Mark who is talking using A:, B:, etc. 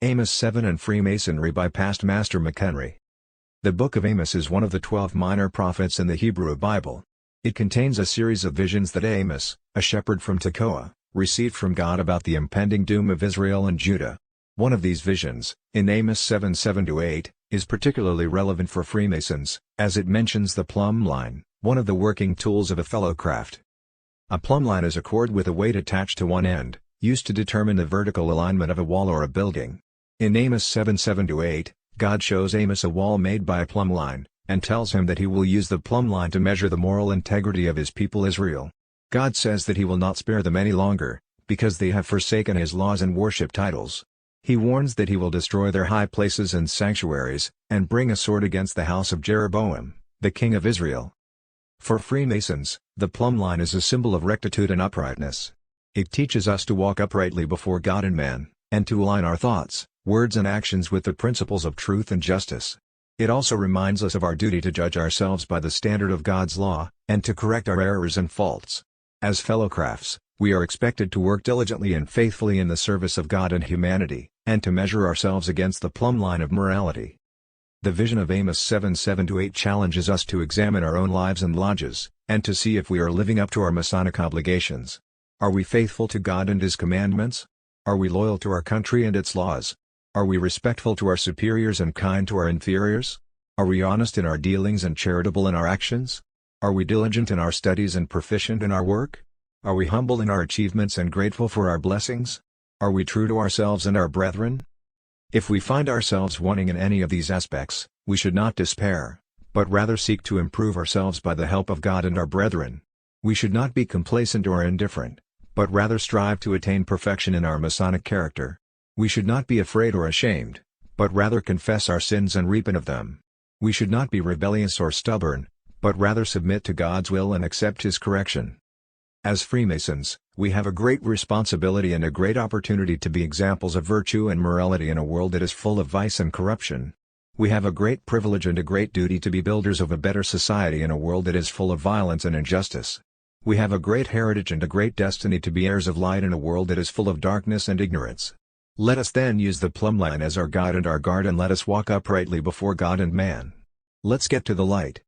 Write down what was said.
A: Amos 7 and Freemasonry by Past Master Mchenry. The Book of Amos is one of the 12 minor prophets in the Hebrew Bible. It contains a series of visions that Amos, a shepherd from Tekoa, received from God about the impending doom of Israel and Judah. One of these visions, in Amos 7:7-8, is particularly relevant for Freemasons, as it mentions the plumb line, one of the working tools of a fellow craft. A plumb line is a cord with a weight attached to one end, used to determine the vertical alignment of a wall or a building. In Amos 7:7-8, God shows Amos a wall made by a plumb line, and tells him that he will use the plumb line to measure the moral integrity of his people Israel. God says that he will not spare them any longer, because they have forsaken his laws and worshipped idols. He warns that he will destroy their high places and sanctuaries, and bring a sword against the house of Jeroboam, the king of Israel. For Freemasons, the plumb line is a symbol of rectitude and uprightness. It teaches us to walk uprightly before God and man, and to align our thoughts, words and actions with the principles of truth and justice. It also reminds us of our duty to judge ourselves by the standard of God's law, and to correct our errors and faults. As fellow crafts, we are expected to work diligently and faithfully in the service of God and humanity, and to measure ourselves against the plumb line of morality. The vision of Amos 7:7-8 challenges us to examine our own lives and lodges, and to see if we are living up to our Masonic obligations. Are we faithful to God and His commandments? Are we loyal to our country and its laws? Are we respectful to our superiors and kind to our inferiors? Are we honest in our dealings and charitable in our actions? Are we diligent in our studies and proficient in our work? Are we humble in our achievements and grateful for our blessings? Are we true to ourselves and our brethren? If we find ourselves wanting in any of these aspects, we should not despair, but rather seek to improve ourselves by the help of God and our brethren. We should not be complacent or indifferent, but rather strive to attain perfection in our Masonic character. We should not be afraid or ashamed, but rather confess our sins and repent of them. We should not be rebellious or stubborn, but rather submit to God's will and accept His correction. As Freemasons, we have a great responsibility and a great opportunity to be examples of virtue and morality in a world that is full of vice and corruption. We have a great privilege and a great duty to be builders of a better society in a world that is full of violence and injustice. We have a great heritage and a great destiny to be heirs of light in a world that is full of darkness and ignorance. Let us then use the plumb line as our guide and our guard, and let us walk uprightly before God and man. Let's get to the light.